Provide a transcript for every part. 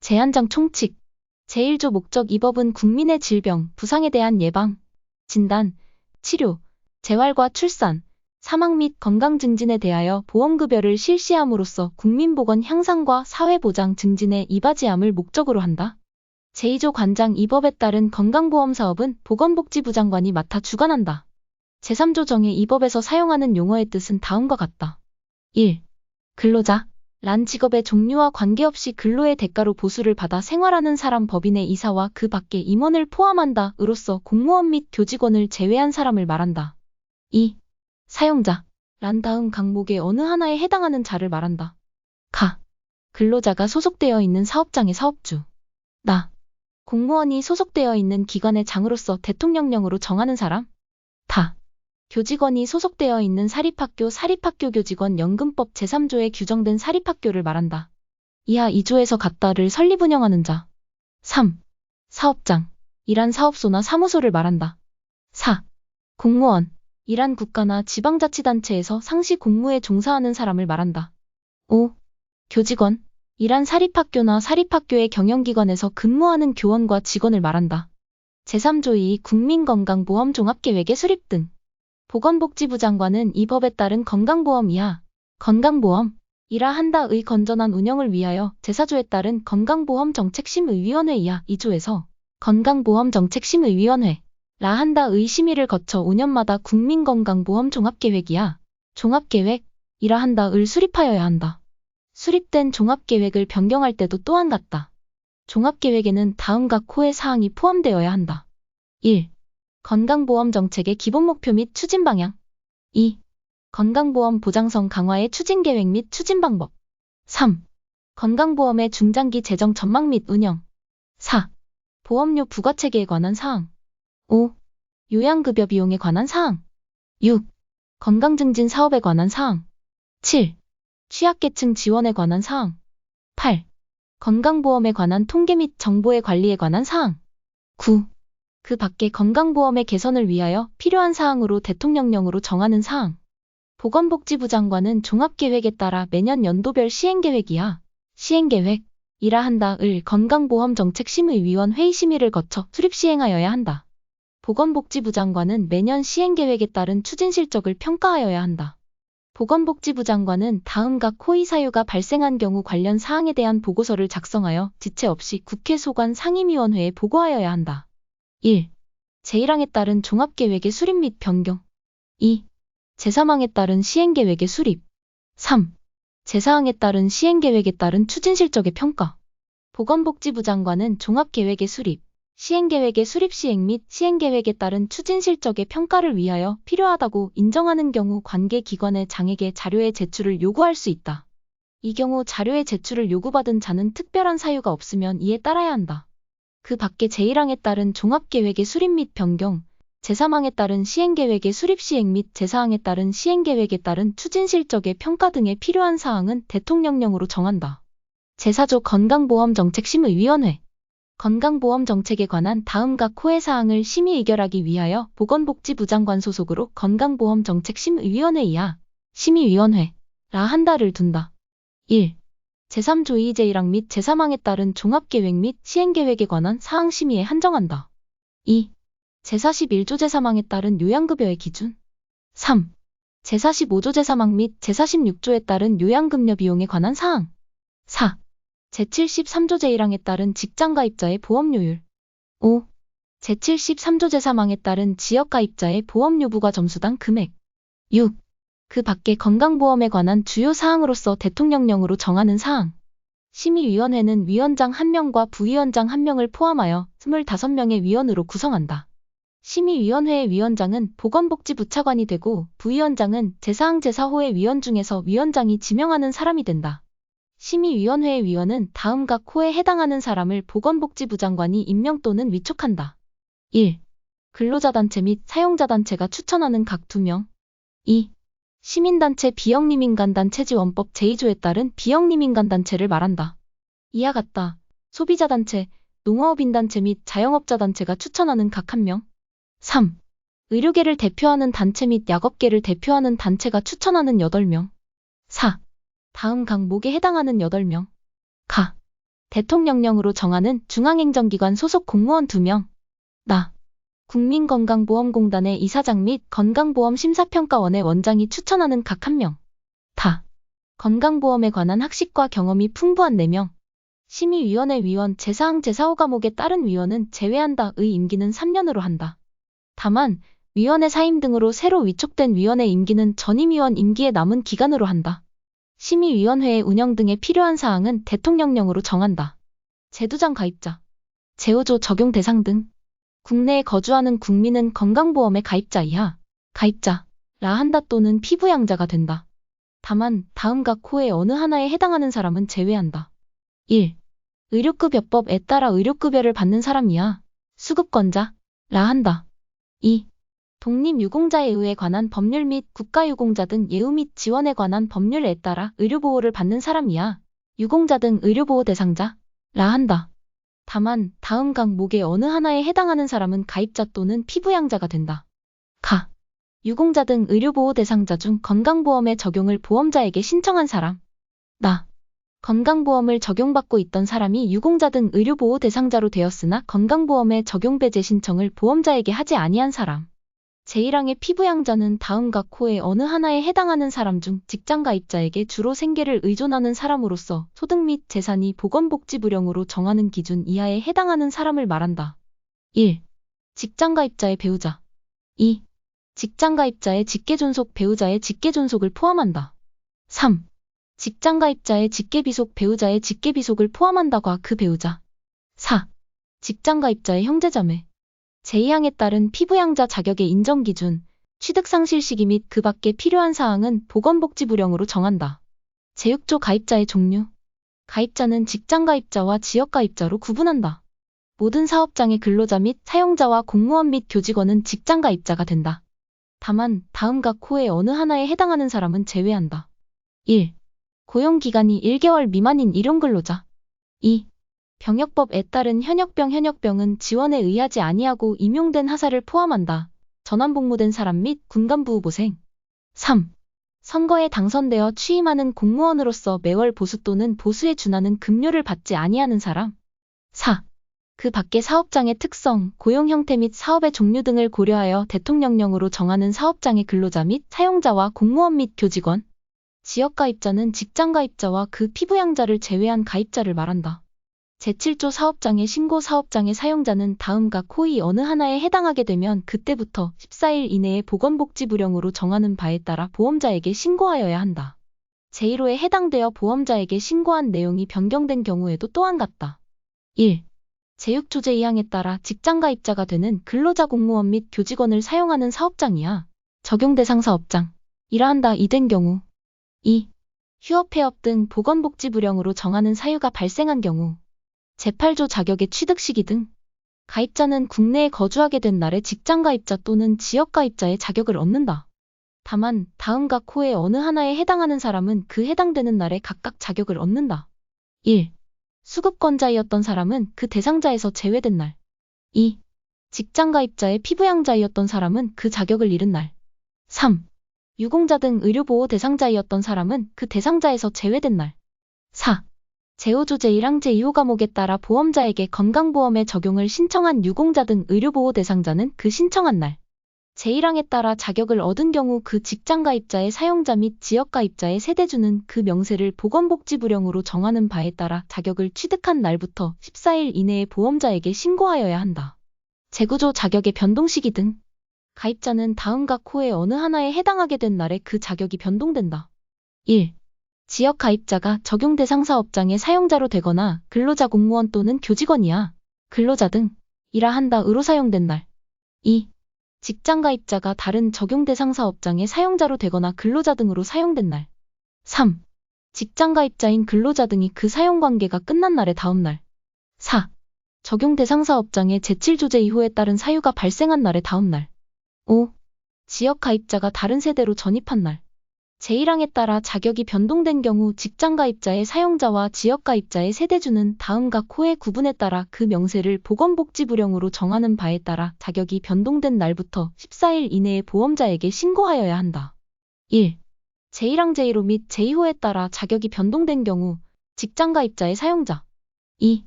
제한장 총칙. 제1조 목적 이 법은 국민의 질병, 부상에 대한 예방, 진단, 치료, 재활과 출산, 사망 및 건강 증진에 대하여 보험급여를 실시함으로써 국민보건 향상과 사회보장 증진에 이바지함을 목적으로 한다. 제2조 관장 이 법에 따른 건강보험 사업은 보건복지부 장관이 맡아 주관한다. 제3조 정의 이 법에서 사용하는 용어의 뜻은 다음과 같다. 1. 근로자. 란 직업의 종류와 관계없이 근로의 대가로 보수를 받아 생활하는 사람 법인의 이사와 그 밖의 임원을 포함한다. 으로써 공무원 및 교직원을 제외한 사람을 말한다. 2. 사용자. 란 다음 항목의 어느 하나에 해당하는 자를 말한다. 가. 근로자가 소속되어 있는 사업장의 사업주. 나. 공무원이 소속되어 있는 기관의 장으로서 대통령령으로 정하는 사람. 다. 교직원이 소속되어 있는 사립학교 교직원 연금법 제3조에 규정된 사립학교를 말한다. 이하 2조에서 같다를 설립 운영하는 자. 3. 사업장. 일한 사업소나 사무소를 말한다. 4. 공무원. 일한 국가나 지방자치단체에서 상시 공무에 종사하는 사람을 말한다. 5. 교직원. 일한 사립학교나 사립학교의 경영기관에서 근무하는 교원과 직원을 말한다. 제3조 2 국민건강보험 종합계획의 수립 등. 보건복지부 장관은 이 법에 따른 건강보험 이하, 건강보험, 이라 한다의 건전한 운영을 위하여 제4조에 따른 건강보험정책심의위원회 이하 2조에서 건강보험정책심의위원회, 라 한다의 심의를 거쳐 5년마다 국민건강보험 종합계획 이하, 종합계획, 이라 한다을 수립하여야 한다. 수립된 종합계획을 변경할 때도 또한 같다. 종합계획에는 다음과 코의 사항이 포함되어야 한다. 1. 건강보험 정책의 기본 목표 및 추진 방향. 2. 건강보험 보장성 강화의 추진 계획 및 추진 방법. 3. 건강보험의 중장기 재정 전망 및 운영. 4. 보험료 부과체계에 관한 사항. 5. 요양급여 비용에 관한 사항. 6. 건강증진 사업에 관한 사항. 7. 취약계층 지원에 관한 사항. 8. 건강보험에 관한 통계 및 정보의 관리에 관한 사항. 9. 그 밖의 건강보험의 개선을 위하여 필요한 사항으로 대통령령으로 정하는 사항. 보건복지부 장관은 종합계획에 따라 매년 연도별 시행계획 이하, 시행계획, 이라 한다을 건강보험정책심의위원회의 심의를 거쳐 수립 시행하여야 한다. 보건복지부 장관은 매년 시행계획에 따른 추진 실적을 평가하여야 한다. 보건복지부 장관은 다음과 코의 사유가 발생한 경우 관련 사항에 대한 보고서를 작성하여 지체 없이 국회 소관 상임위원회에 보고하여야 한다. 1. 제1항에 따른 종합계획의 수립 및 변경. 2. 제3항에 따른 시행계획의 수립. 3. 제4항에 따른 시행계획에 따른 추진실적의 평가. 보건복지부 장관은 종합계획의 수립, 시행계획의 수립 시행 및 시행계획에 따른 추진실적의 평가를 위하여 필요하다고 인정하는 경우 관계기관의 장에게 자료의 제출을 요구할 수 있다. 이 경우 자료의 제출을 요구받은 자는 특별한 사유가 없으면 이에 따라야 한다. 그 밖에 제1항에 따른 종합계획의 수립 및 변경, 제3항에 따른 시행계획의 수립 시행 및 제4항에 따른 시행계획에 따른 추진실적의 평가 등에 필요한 사항은 대통령령으로 정한다. 제4조 건강보험정책심의위원회. 건강보험정책에 관한 다음과 코의 사항을 심의 의결하기 위하여 보건복지부 장관 소속으로 건강보험정책심의위원회 이하, 심의위원회, 라 한다를 둔다. 1. 제3조 2 제1항 및 제3항에 따른 종합계획 및 시행계획에 관한 사항 심의에 한정한다. 2. 제41조 제3항에 따른 요양급여의 기준. 3. 제45조 제3항 및 제46조에 따른 요양급여 비용에 관한 사항. 4. 제73조 제1항에 따른 직장가입자의 보험료율. 5. 제73조 제3항에 따른 지역가입자의 보험료 부과 점수당 금액. 6. 그 밖의 건강보험에 관한 주요 사항으로서 대통령령으로 정하는 사항. 심의위원회는 위원장 1명과 부위원장 1명을 포함하여 25명의 위원으로 구성한다. 심의위원회의 위원장은 보건복지부 차관이 되고 부위원장은 제4항 제4호의 위원 중에서 위원장이 지명하는 사람이 된다. 심의위원회의 위원은 다음과 코에 해당하는 사람을 보건복지부 장관이 임명 또는 위촉한다. 1. 근로자단체 및 사용자단체가 추천하는 각 2명. 2. 시민단체 비영리민간단체지원법 제2조에 따른 비영리민간단체를 말한다. 이와 같다. 소비자단체, 농어업인단체 및 자영업자단체가 추천하는 각 1명. 3. 의료계를 대표하는 단체 및 약업계를 대표하는 단체가 추천하는 8명. 4. 다음 항목에 해당하는 8명. 가. 대통령령으로 정하는 중앙행정기관 소속 공무원 2명. 나. 국민건강보험공단의 이사장 및 건강보험심사평가원의 원장이 추천하는 각 1명. 다. 건강보험에 관한 학식과 경험이 풍부한 4명. 심의위원회 위원 제4항 제4호 과목에 따른 위원은 제외한다.의 임기는 3년으로 한다. 다만 위원회 사임 등으로 새로 위촉된 위원의 임기는 전임위원 임기에 남은 기간으로 한다. 심의위원회의 운영 등에 필요한 사항은 대통령령으로 정한다. 제도장 가입자, 제5조 적용 대상 등. 국내에 거주하는 국민은 건강보험의 가입자 이하, 가입자라 한다 또는 피부양자가 된다. 다만 다음 각 호의 어느 하나에 해당하는 사람은 제외한다. 1. 의료급여법에 따라 의료급여를 받는 사람 이하, 수급권자라 한다. 2. 독립유공자에 의해 관한 법률 및 국가유공자 등 예우 및 지원에 관한 법률에 따라 의료보호를 받는 사람 이하, 유공자 등 의료보호 대상자라 한다. 다만 다음 각목의 어느 하나에 해당하는 사람은 가입자 또는 피부양자가 된다. 가. 유공자 등 의료보호 대상자 중 건강보험의 적용을 보험자에게 신청한 사람. 나. 건강보험을 적용받고 있던 사람이 유공자 등 의료보호 대상자로 되었으나 건강보험의 적용 배제 신청을 보험자에게 하지 아니한 사람. 제1항의 피부양자는 다음 각 호의 어느 하나에 해당하는 사람 중 직장가입자에게 주로 생계를 의존하는 사람으로서 소득 및 재산이 보건복지부령으로 정하는 기준 이하에 해당하는 사람을 말한다. 1. 직장가입자의 배우자. 2. 직장가입자의 직계존속 배우자의 직계존속을 포함한다. 3. 직장가입자의 직계비속 배우자의 직계비속을 포함한다과 그 배우자. 4. 직장가입자의 형제자매. 제2항에 따른 피부양자 자격의 인정 기준, 취득상실 시기 및 그 밖에 필요한 사항은 보건복지부령으로 정한다. 제6조 가입자의 종류. 가입자는 직장가입자와 지역가입자로 구분한다. 모든 사업장의 근로자 및 사용자와 공무원 및 교직원은 직장가입자가 된다. 다만 다음 각 호의 어느 하나에 해당하는 사람은 제외한다. 1. 고용기간이 1개월 미만인 일용근로자. 2. 병역법에 따른 현역병은 지원에 의하지 아니하고 임용된 하사를 포함한다. 전환복무된 사람 및 군간부후보생. 3. 선거에 당선되어 취임하는 공무원으로서 매월 보수 또는 보수에 준하는 급료를 받지 아니하는 사람. 4. 그 밖의 사업장의 특성, 고용 형태 및 사업의 종류 등을 고려하여 대통령령으로 정하는 사업장의 근로자 및 사용자와 공무원 및 교직원. 지역가입자는 직장가입자와 그 피부양자를 제외한 가입자를 말한다. 제7조 사업장의 신고 사업장의 사용자는 다음 각 호의 어느 하나에 해당하게 되면 그때부터 14일 이내에 보건복지부령으로 정하는 바에 따라 보험자에게 신고하여야 한다. 제1호에 해당되어 보험자에게 신고한 내용이 변경된 경우에도 또한 같다. 1. 제6조 제2항에 따라 직장가입자가 되는 근로자 공무원 및 교직원을 사용하는 사업장이야 적용 대상 사업장이라 한다. 이된 경우. 2. 휴업 폐업 등 보건복지부령으로 정하는 사유가 발생한 경우. 제8조 자격의 취득 시기 등. 가입자는 국내에 거주하게 된 날에 직장가입자 또는 지역가입자의 자격을 얻는다. 다만 다음 각 호의 어느 하나에 해당하는 사람은 그 해당되는 날에 각각 자격을 얻는다. 1. 수급권자이었던 사람은 그 대상자에서 제외된 날. 2. 직장가입자의 피부양자이었던 사람은 그 자격을 잃은 날. 3. 유공자 등 의료보호 대상자이었던 사람은 그 대상자에서 제외된 날. 4. 제5조 제1항 제2호 과목에 따라 보험자에게 건강보험의 적용을 신청한 유공자 등 의료보호 대상자는 그 신청한 날. 제1항에 따라 자격을 얻은 경우 그 직장가입자의 사용자 및 지역가입자의 세대주는 그 명세를 보건복지부령으로 정하는 바에 따라 자격을 취득한 날부터 14일 이내에 보험자에게 신고하여야 한다. 제9조 자격의 변동 시기 등. 가입자는 다음 각 호의 어느 하나에 해당하게 된 날에 그 자격이 변동된다. 1. 지역 가입자가 적용 대상 사업장의 사용자로 되거나 근로자 공무원 또는 교직원이야 근로자 등이라 한다으로 사용된 날. 2. 직장 가입자가 다른 적용 대상 사업장의 사용자로 되거나 근로자 등으로 사용된 날. 3. 직장 가입자인 근로자 등이 그 사용 관계가 끝난 날의 다음 날. 4. 적용 대상 사업장의 제7조 제2호에 따른 사유가 발생한 날의 다음 날. 5. 지역 가입자가 다른 세대로 전입한 날. 제1항에 따라 자격이 변동된 경우 직장가입자의 사용자와 지역가입자의 세대주는 다음 각 호의 구분에 따라 그 명세를 보건복지부령으로 정하는 바에 따라 자격이 변동된 날부터 14일 이내에 보험자에게 신고하여야 한다. 1. 제1항 제1호 및 제2호에 따라 자격이 변동된 경우 직장가입자의 사용자, 2.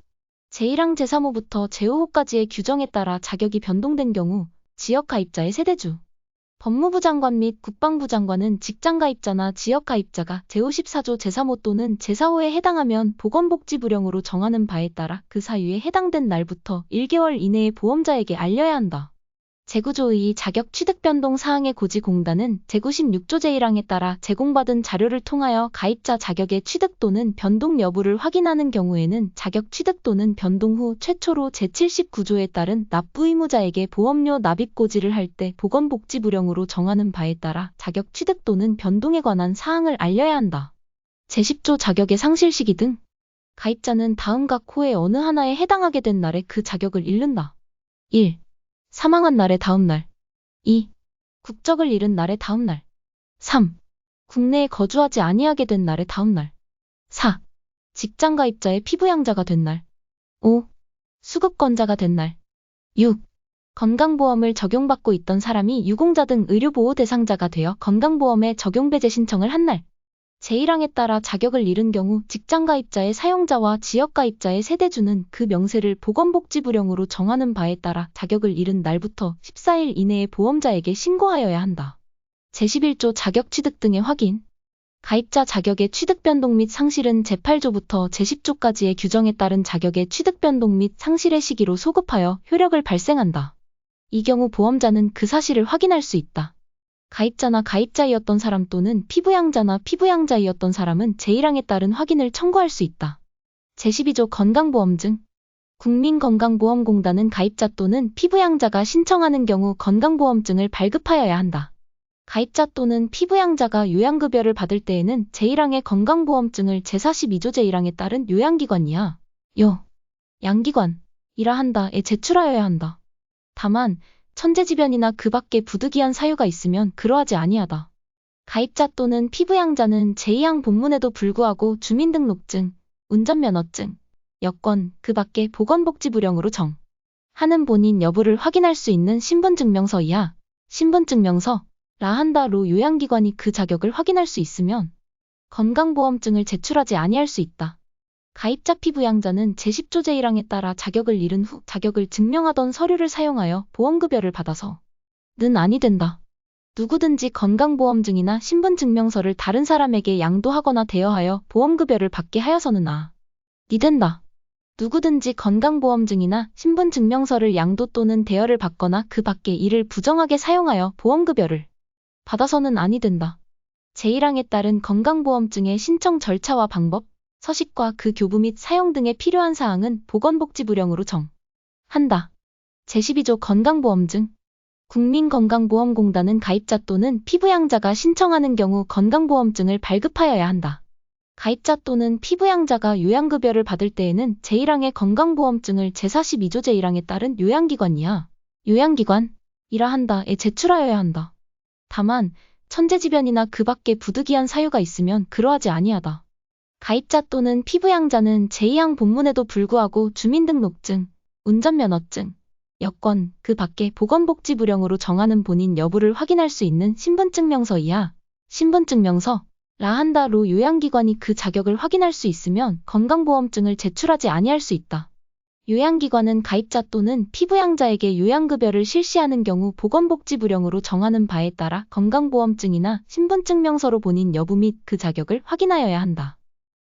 제1항 제3호부터 제5호까지의 규정에 따라 자격이 변동된 경우 지역가입자의 세대주, 법무부 장관 및 국방부 장관은 직장가입자나 지역가입자가 제54조 제3호 또는 제4호에 해당하면 보건복지부령으로 정하는 바에 따라 그 사유에 해당된 날부터 1개월 이내에 보험자에게 알려야 한다. 제9조2 자격 취득 변동 사항의 고지공단은 제96조 제1항에 따라 제공받은 자료를 통하여 가입자 자격의 취득 또는 변동 여부를 확인하는 경우에는 자격 취득 또는 변동 후 최초로 제79조에 따른 납부 의무자에게 보험료 납입 고지를 할 때 보건복지부령으로 정하는 바에 따라 자격 취득 또는 변동에 관한 사항을 알려야 한다. 제10조 자격의 상실 시기 등 가입자는 다음 각 호의 어느 하나에 해당하게 된 날에 그 자격을 잃는다. 1. 사망한 날의 다음 날. 2. 국적을 잃은 날의 다음 날. 3. 국내에 거주하지 아니하게 된 날의 다음 날. 4. 직장가입자의 피부양자가 된 날. 5. 수급권자가 된 날. 6. 건강보험을 적용받고 있던 사람이 유공자 등 의료보호 대상자가 되어 건강보험에 적용배제 신청을 한 날. 제1항에 따라 자격을 잃은 경우 직장가입자의 사용자와 지역가입자의 세대주는 그 명세를 보건복지부령으로 정하는 바에 따라 자격을 잃은 날부터 14일 이내에 보험자에게 신고하여야 한다. 제11조 자격 취득 등의 확인. 가입자 자격의 취득 변동 및 상실은 제8조부터 제10조까지의 규정에 따른 자격의 취득 변동 및 상실의 시기로 소급하여 효력을 발생한다. 이 경우 보험자는 그 사실을 확인할 수 있다. 가입자나 가입자이었던 사람 또는 피부양자나 피부양자이었던 사람은 제1항에 따른 확인을 청구할 수 있다. 제12조 건강보험증. 국민건강보험공단은 가입자 또는 피부양자가 신청하는 경우 건강보험증을 발급하여야 한다. 가입자 또는 피부양자가 요양급여를 받을 때에는 제1항의 건강보험증을 제42조 제1항에 따른 요양기관이야. 양기관이라 한다에 제출하여야 한다. 다만 천재지변이나 그 밖의 부득이한 사유가 있으면 그러하지 아니하다. 가입자 또는 피부양자는 제2항 본문에도 불구하고 주민등록증, 운전면허증, 여권, 그 밖의 보건복지부령으로 하는 본인 여부를 확인할 수 있는 신분증명서 이하, 신분증명서, 라 한다로 요양기관이 그 자격을 확인할 수 있으면 건강보험증을 제출하지 아니할 수 있다. 가입자 피부양자는 제10조 제1항에 따라 자격을 잃은 후 자격을 증명하던 서류를 사용하여 보험급여를 받아서는 아니 된다. 누구든지 건강보험증이나 신분증명서를 다른 사람에게 양도하거나 대여하여 보험급여를 받게 하여서는 아니 된다. 누구든지 건강보험증이나 신분증명서를 양도 또는 대여를 받거나 그 밖에 이를 부정하게 사용하여 보험급여를 받아서는 아니 된다. 제1항에 따른 건강보험증의 신청 절차와 방법, 서식과 그 교부 및 사용 등에 필요한 사항은 보건복지부령으로 한다. 제12조 건강보험증. 국민건강보험공단은 가입자 또는 피부양자가 신청하는 경우 건강보험증을 발급하여야 한다. 가입자 또는 피부양자가 요양급여를 받을 때에는 제1항의 건강보험증을 제42조 제1항에 따른 요양기관이야. 요양기관이라 한다에 제출하여야 한다. 다만 천재지변이나 그 밖의 부득이한 사유가 있으면 그러하지 아니하다. 가입자 또는 피부양자는 제2항 본문에도 불구하고 주민등록증, 운전면허증, 여권, 그 밖의 보건복지부령으로 정하는 본인 여부를 확인할 수 있는 신분증명서 이하, 신분증명서, 라 한다로 요양기관이 그 자격을 확인할 수 있으면 건강보험증을 제출하지 아니할 수 있다. 요양기관은 가입자 또는 피부양자에게 요양급여를 실시하는 경우 보건복지부령으로 정하는 바에 따라 건강보험증이나 신분증명서로 본인 여부 및 그 자격을 확인하여야 한다.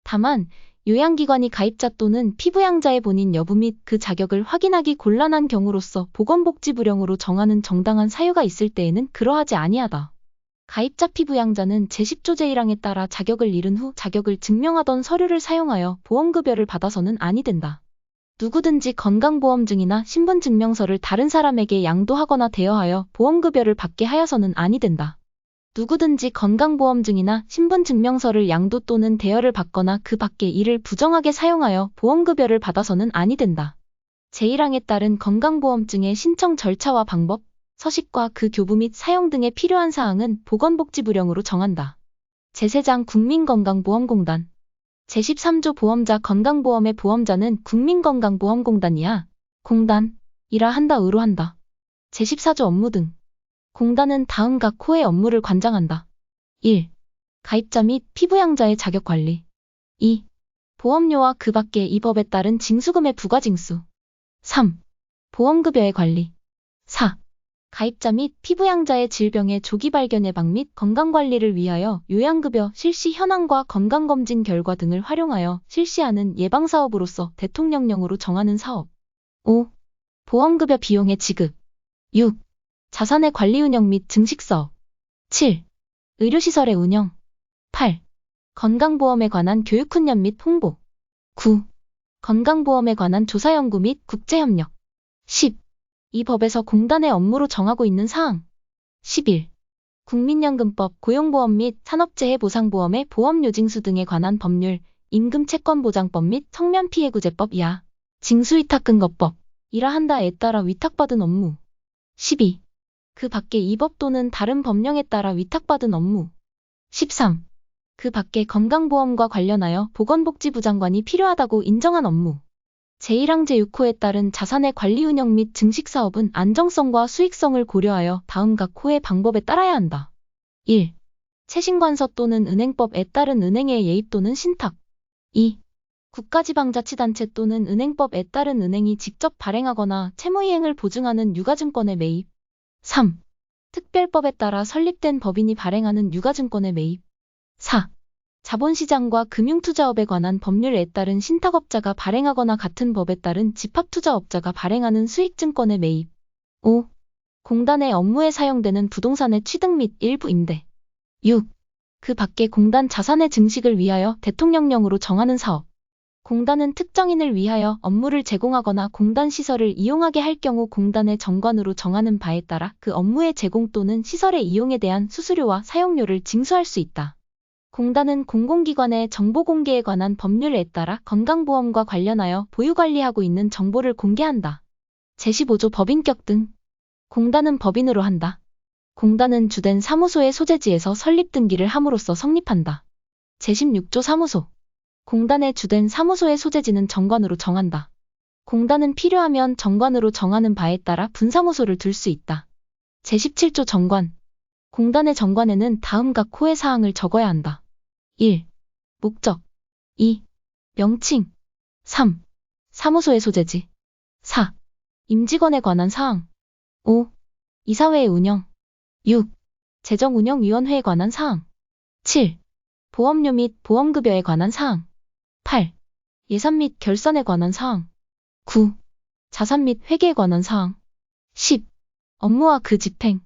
다만 요양기관이 가입자 또는 피부양자의 본인 여부 및 그 자격을 확인하기 곤란한 경우로서 보건복지부령으로 정하는 정당한 사유가 있을 때에는 그러하지 아니하다. 가입자 피부양자는 제10조 제1항에 따라 자격을 잃은 후 자격을 증명하던 서류를 사용하여 보험급여를 받아서는 아니 된다. 누구든지 건강보험증이나 신분증명서를 다른 사람에게 양도하거나 대여하여 보험급여를 받게 하여서는 아니 된다. 누구든지 건강보험증이나 신분증명서를 양도 또는 대여를 받거나 그 밖에 이를 부정하게 사용하여 보험급여를 받아서는 아니 된다. 제1항에 따른 건강보험증의 신청 절차와 방법, 서식과 그 교부 및 사용 등에 필요한 사항은 보건복지부령으로 정한다. 제3장 국민건강보험공단. 제13조 보험자 건강보험의 보험자는 국민건강보험공단이야. 공단이라 한다으로 한다. 제14조 업무 등. 공단은 다음 각 호의 업무를 관장한다. 1. 가입자 및 피부양자의 자격관리. 2. 보험료와 그 밖에 이 법에 따른 징수금의 부과징수. 3. 보험급여의 관리. 4. 가입자 및 피부양자의 질병의 조기 발견 예방 및 건강관리를 위하여 요양급여 실시 현황과 건강검진 결과 등을 활용하여 실시하는 예방사업으로서 대통령령으로 정하는 사업. 5. 보험급여 비용의 지급. 6. 자산의 관리 운영 및 증식사업. 7. 의료시설의 운영. 8. 건강보험에 관한 교육훈련 및 홍보. 9. 건강보험에 관한 조사연구 및 국제협력. 10. 이 법에서 공단의 업무로 정하고 있는 사항. 11. 국민연금법, 고용보험 및 산업재해보상보험의 보험료징수 등에 관한 법률, 임금채권보장법 및 성면피해구제법 이하, 징수위탁근거법, 이라 한다에 따라 위탁받은 업무. 12. 그 밖에 이 법 또는 다른 법령에 따라 위탁받은 업무. 13. 그 밖에 건강보험과 관련하여 보건복지부 장관이 필요하다고 인정한 업무. 제1항 제6호에 따른 자산의 관리 운영 및 증식사업은 안정성과 수익성을 고려하여 다음 각 호의 방법에 따라야 한다. 1. 채신관서 또는 은행법에 따른 은행의 예입 또는 신탁. 2. 국가지방자치단체 또는 은행법에 따른 은행이 직접 발행하거나 채무이행을 보증하는 유가증권의 매입. 3. 특별법에 따라 설립된 법인이 발행하는 유가증권의 매입. 4. 자본시장과 금융투자업에 관한 법률에 따른 신탁업자가 발행하거나 같은 법에 따른 집합투자업자가 발행하는 수익증권의 매입. 5. 공단의 업무에 사용되는 부동산의 취득 및 일부 임대. 6. 그 밖에 공단 자산의 증식을 위하여 대통령령으로 정하는 사업. 공단은 특정인을 위하여 업무를 제공하거나 공단 시설을 이용하게 할 경우 공단의 정관으로 정하는 바에 따라 그 업무의 제공 또는 시설의 이용에 대한 수수료와 사용료를 징수할 수 있다. 공단은 공공기관의 정보공개에 관한 법률에 따라 건강보험과 관련하여 보유관리하고 있는 정보를 공개한다. 제15조 법인격 등. 공단은 법인으로 한다. 공단은 주된 사무소의 소재지에서 설립등기를 함으로써 성립한다. 제16조 사무소. 공단의 주된 사무소의 소재지는 정관으로 정한다. 공단은 필요하면 정관으로 정하는 바에 따라 분사무소를 둘 수 있다. 제17조 정관. 공단의 정관에는 다음 각 호의 사항을 적어야 한다. 1. 목적. 2. 명칭. 3. 사무소의 소재지. 4. 임직원에 관한 사항. 5. 이사회의 운영. 6. 재정운영위원회에 관한 사항. 7. 보험료 및 보험급여에 관한 사항. 8. 예산 및 결산에 관한 사항. 9. 자산 및 회계에 관한 사항. 10. 업무와 그 집행.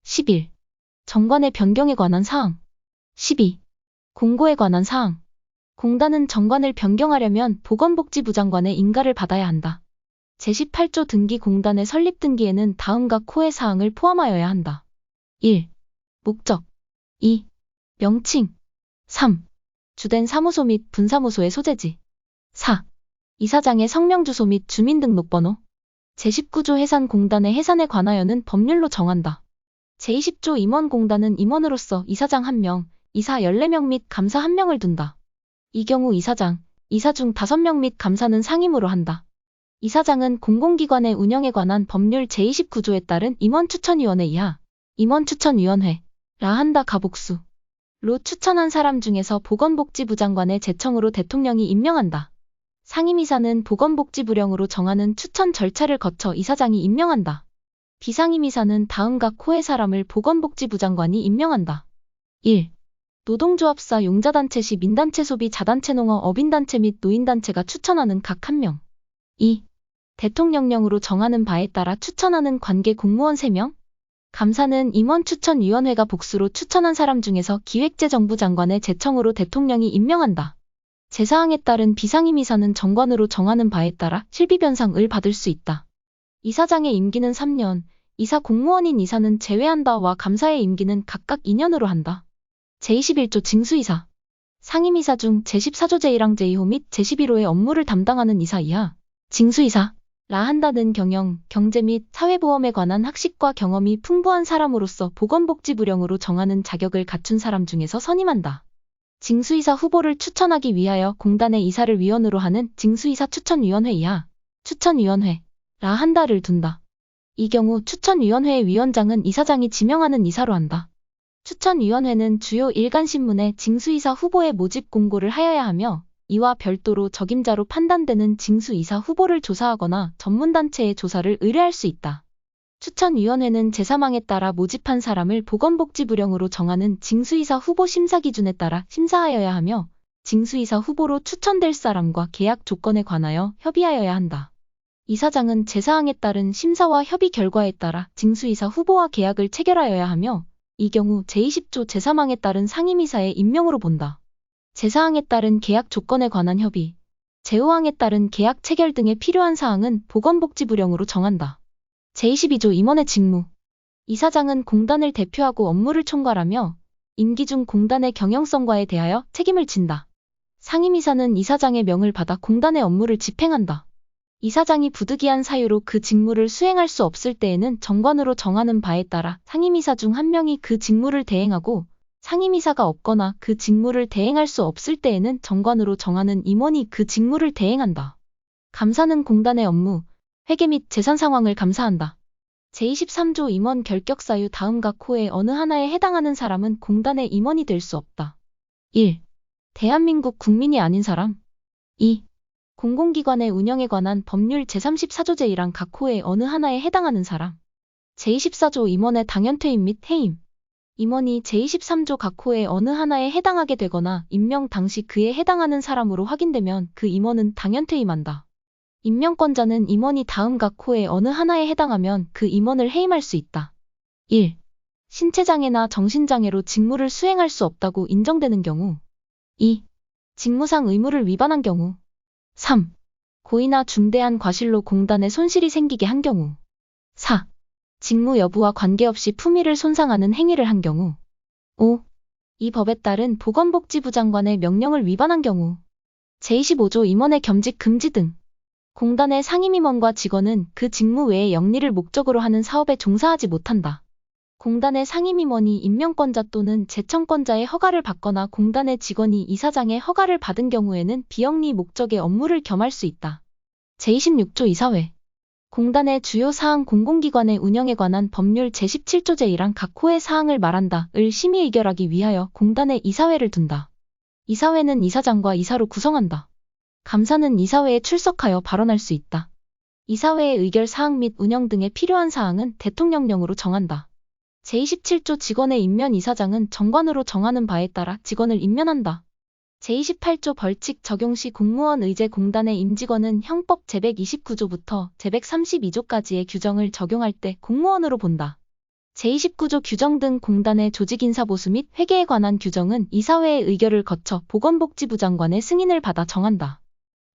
11. 정관의 변경에 관한 사항. 12. 공고에 관한 사항. 공단은 정관을 변경하려면 보건복지부 장관의 인가를 받아야 한다. 제18조 등기 공단의 설립 등기에는 다음 각 호의 사항을 포함하여야 한다. 1. 목적. 2. 명칭. 3. 주된 사무소 및 분사무소의 소재지. 4. 이사장의 성명주소 및 주민등록번호. 제19조 해산공단의 해산에 관하여는 법률로 정한다. 제20조 임원공단은 임원으로서 이사장 1명, 이사 14명 및 감사 1명을 둔다. 이 경우 이사장, 이사 중 5명 및 감사는 상임으로 한다. 이사장은 공공기관의 운영에 관한 법률 제29조에 따른 임원추천위원회 이하, 임원추천위원회, 라 한다 가복수. 로 추천한 사람 중에서 보건복지부 장관의 제청으로 대통령이 임명한다. 상임이사는 보건복지부령으로 정하는 추천 절차를 거쳐 이사장이 임명한다. 비상임이사는 다음 각 호의 사람을 보건복지부 장관이 임명한다. 1. 노동조합사 용자단체 시 민단체 소비 자단체 농어 어빈단체 및 노인단체가 추천하는 각 1명. 2. 대통령령으로 정하는 바에 따라 추천하는 관계 공무원 3명. 감사는 임원추천위원회가 복수로 추천한 사람 중에서 기획재정부 장관의 제청으로 대통령이 임명한다. 제사항에 따른 비상임이사는 정관으로 정하는 바에 따라 실비변상을 받을 수 있다. 이사장의 임기는 3년, 이사 공무원인 이사는 제외한다와 감사의 임기는 각각 2년으로 한다. 제21조 징수이사. 상임이사 중 제14조 제1항 제2호 및 제11호의 업무를 담당하는 이사 이하, 징수이사, 라 한다는 경영, 경제 및 사회보험에 관한 학식과 경험이 풍부한 사람으로서 보건복지부령으로 정하는 자격을 갖춘 사람 중에서 선임한다. 징수이사 후보를 추천하기 위하여 공단의 이사를 위원으로 하는 징수이사 추천위원회 이하, 추천위원회, 라 한다를 둔다. 이 경우 추천위원회의 위원장은 이사장이 지명하는 이사로 한다. 추천위원회는 주요 일간신문에 징수이사 후보의 모집 공고를 하여야 하며 이와 별도로 적임자로 판단되는 징수이사 후보를 조사하거나 전문단체의 조사를 의뢰할 수 있다. 추천위원회는 제3항에 따라 모집한 사람을 보건복지부령으로 정하는 징수이사 후보 심사 기준에 따라 심사하여야 하며 징수이사 후보로 추천될 사람과 계약 조건에 관하여 협의하여야 한다. 이사장은 제4항에 따른 심사와 협의 결과에 따라 징수이사 후보와 계약을 체결하여야 하며 이 경우 제20조 제3항에 따른 상임이사의 임명으로 본다. 제4항에 따른 계약 조건에 관한 협의, 제5항에 따른 계약 체결 등에 필요한 사항은 보건복지부령으로 정한다. 제22조 임원의 직무. 이사장은 공단을 대표하고 업무를 총괄하며 임기 중 공단의 경영성과에 대하여 책임을 진다. 상임이사는 이사장의 명을 받아 공단의 업무를 집행한다. 이사장이 부득이한 사유로 그 직무를 수행할 수 없을 때에는 정관으로 정하는 바에 따라 상임이사 중 한 명이 그 직무를 대행하고 상임이사가 없거나 그 직무를 대행할 수 없을 때에는 정관으로 정하는 임원이 그 직무를 대행한다. 감사는 공단의 업무, 회계 및 재산 상황을 감사한다. 제23조 임원 결격 사유 다음 각 호의 어느 하나에 해당하는 사람은 공단의 임원이 될 수 없다. 1. 대한민국 국민이 아닌 사람. 2. 공공기관의 운영에 관한 법률 제34조 제1항 각 호의 어느 하나에 해당하는 사람. 제24조 임원의 당연퇴임 및 해임. 임원이 제23조 각 호의 어느 하나에 해당하게 되거나 임명 당시 그에 해당하는 사람으로 확인되면 그 임원은 당연퇴임한다. 임명권자는 임원이 다음 각 호의 어느 하나에 해당하면 그 임원을 해임할 수 있다. 1. 신체장애나 정신장애로 직무를 수행할 수 없다고 인정되는 경우. 2. 직무상 의무를 위반한 경우. 3. 고의나 중대한 과실로 공단에 손실이 생기게 한 경우. 4. 직무 여부와 관계없이 품위를 손상하는 행위를 한 경우. 5. 이 법에 따른 보건복지부 장관의 명령을 위반한 경우. 제25조 임원의 겸직 금지 등. 공단의 상임임원과 직원은 그 직무 외에 영리를 목적으로 하는 사업에 종사하지 못한다. 공단의 상임임원이 임명권자 또는 제청권자의 허가를 받거나 공단의 직원이 이사장의 허가를 받은 경우에는 비영리 목적의 업무를 겸할 수 있다. 제26조 이사회. 공단의 주요 사항 공공기관의 운영에 관한 법률 제17조 제1항 각 호의 사항을 말한다.을 심의 의결하기 위하여 공단에 이사회를 둔다. 이사회는 이사장과 이사로 구성한다. 감사는 이사회에 출석하여 발언할 수 있다. 이사회의 의결 사항 및 운영 등에 필요한 사항은 대통령령으로 정한다. 제27조 직원의 임면 이사장은 정관으로 정하는 바에 따라 직원을 임면한다. 제28조 벌칙 적용 시 공무원 의제 공단의 임직원은 형법 제129조부터 제132조까지의 규정을 적용할 때 공무원으로 본다. 제29조 규정 등 공단의 조직인사보수 및 회계에 관한 규정은 이사회의 의결을 거쳐 보건복지부 장관의 승인을 받아 정한다.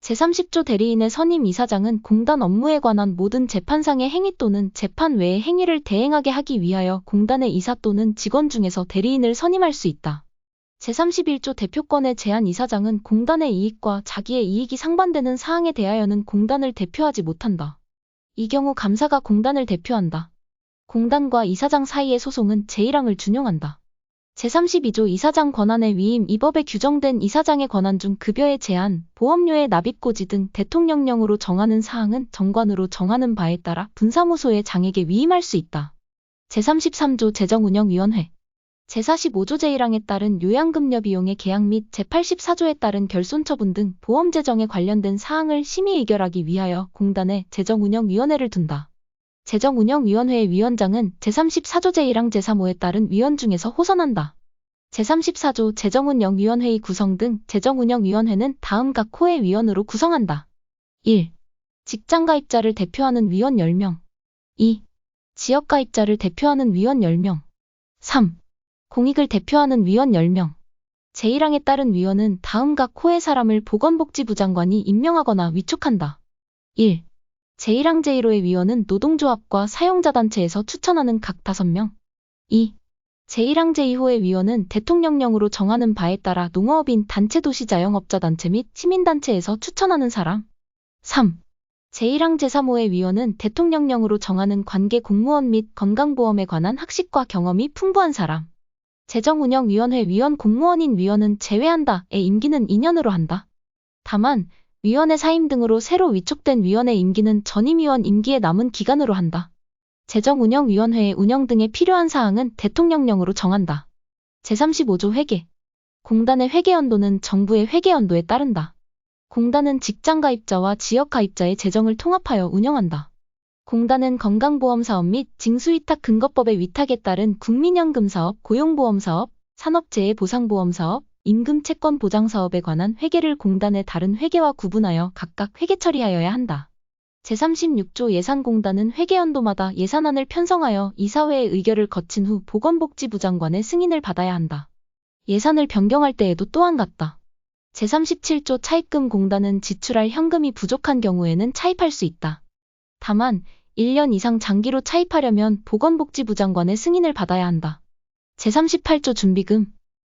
제30조 대리인의 선임 이사장은 공단 업무에 관한 모든 재판상의 행위 또는 재판 외의 행위를 대행하게 하기 위하여 공단의 이사 또는 직원 중에서 대리인을 선임할 수 있다. 제31조 대표권의 제한 이사장은 공단의 이익과 자기의 이익이 상반되는 사항에 대하여는 공단을 대표하지 못한다. 이 경우 감사가 공단을 대표한다. 공단과 이사장 사이의 소송은 제1항을 준용한다. 제32조 이사장 권한의 위임 이 법에 규정된 이사장의 권한 중 급여의 제한, 보험료의 납입고지 등 대통령령으로 정하는 사항은 정관으로 정하는 바에 따라 분사무소의 장에게 위임할 수 있다. 제33조 재정운영위원회. 제45조 제1항에 따른 요양급여 비용의 계약 및 제84조에 따른 결손처분 등 보험재정에 관련된 사항을 심의 의결하기 위하여 공단에 재정운영위원회를 둔다. 재정운영위원회의 위원장은 제34조 제1항 제3호에 따른 위원 중에서 호선한다. 제34조 재정운영위원회의 구성 등 재정운영위원회는 다음 각 호의 위원으로 구성한다. 1. 직장가입자를 대표하는 위원 10명. 2. 지역가입자를 대표하는 위원 10명. 3. 공익을 대표하는 위원 10명. 제1항에 따른 위원은 다음 각 호의 사람을 보건복지부 장관이 임명하거나 위촉한다. 1. 제1항 제1호의 위원은 노동조합과 사용자단체에서 추천하는 각 5명. 2. 제1항 제2호의 위원은 대통령령으로 정하는 바에 따라 농어업인 단체도시자영업자단체 및 시민단체에서 추천하는 사람. 3. 제1항 제3호의 위원은 대통령령으로 정하는 관계 공무원 및 건강보험에 관한 학식과 경험이 풍부한 사람. 재정운영위원회 위원 공무원인 위원은 제외한다의 임기는 2년으로 한다. 다만 위원회 사임 등으로 새로 위촉된 위원의 임기는 전임위원 임기에 남은 기간으로 한다. 재정운영위원회의 운영 등에 필요한 사항은 대통령령으로 정한다. 제35조 회계. 공단의 회계연도는 정부의 회계연도에 따른다. 공단은 직장가입자와 지역가입자의 재정을 통합하여 운영한다. 공단은 건강보험사업 및 징수위탁근거법의 위탁에 따른 국민연금사업, 고용보험사업, 산업재해보상보험사업, 임금채권보장사업에 관한 회계를 공단의 다른 회계와 구분하여 각각 회계 처리하여야 한다. 제36조 예산공단은 회계연도마다 예산안을 편성하여 이사회의 의결을 거친 후 보건복지부 장관의 승인을 받아야 한다. 예산을 변경할 때에도 또한 같다. 제37조 차입금공단은 지출할 현금이 부족한 경우에는 차입할 수 있다. 다만 1년 이상 장기로 차입하려면 보건복지부 장관의 승인을 받아야 한다. 제38조 준비금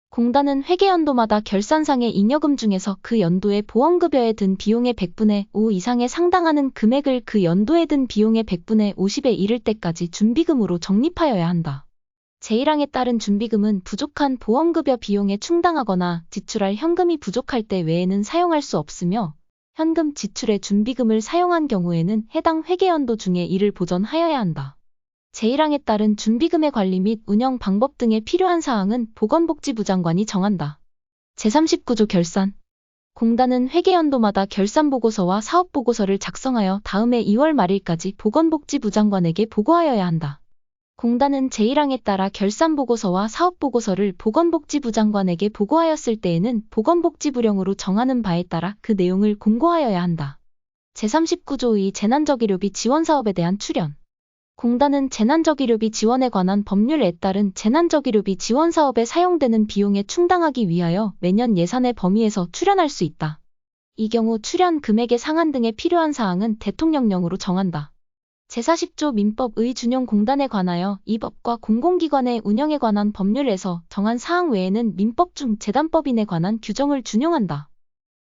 공단은 회계연도마다 결산상의 잉여금 중에서 그 연도의 보험급여에 든 비용의 100분의 5 이상에 상당하는 금액을 그 연도에 든 비용의 100분의 50에 이를 때까지 준비금으로 적립하여야 한다. 제1항에 따른 준비금은 부족한 보험급여 비용에 충당하거나 지출할 현금이 부족할 때 외에는 사용할 수 없으며 현금 지출에 준비금을 사용한 경우에는 해당 회계연도 중에 이를 보전하여야 한다. 제1항에 따른 준비금의 관리 및 운영 방법 등에 필요한 사항은 보건복지부 장관이 정한다. 제39조 결산 공단은 회계연도마다 결산보고서와 사업보고서를 작성하여 다음해 2월 말일까지 보건복지부 장관에게 보고하여야 한다. 공단은 제1항에 따라 결산보고서와 사업보고서를 보건복지부 장관에게 보고하였을 때에는 보건복지부령으로 정하는 바에 따라 그 내용을 공고하여야 한다. 제39조 2 재난적의료비 지원사업에 대한 출연 공단은 재난적의료비 지원에 관한 법률에 따른 재난적의료비 지원사업에 사용되는 비용에 충당하기 위하여 매년 예산의 범위에서 출연할 수 있다. 이 경우 출연 금액의 상한 등에 필요한 사항은 대통령령으로 정한다. 제40조 민법의 준용 공단에 관하여 이 법과 공공기관의 운영에 관한 법률에서 정한 사항 외에는 민법 중 재단법인에 관한 규정을 준용한다.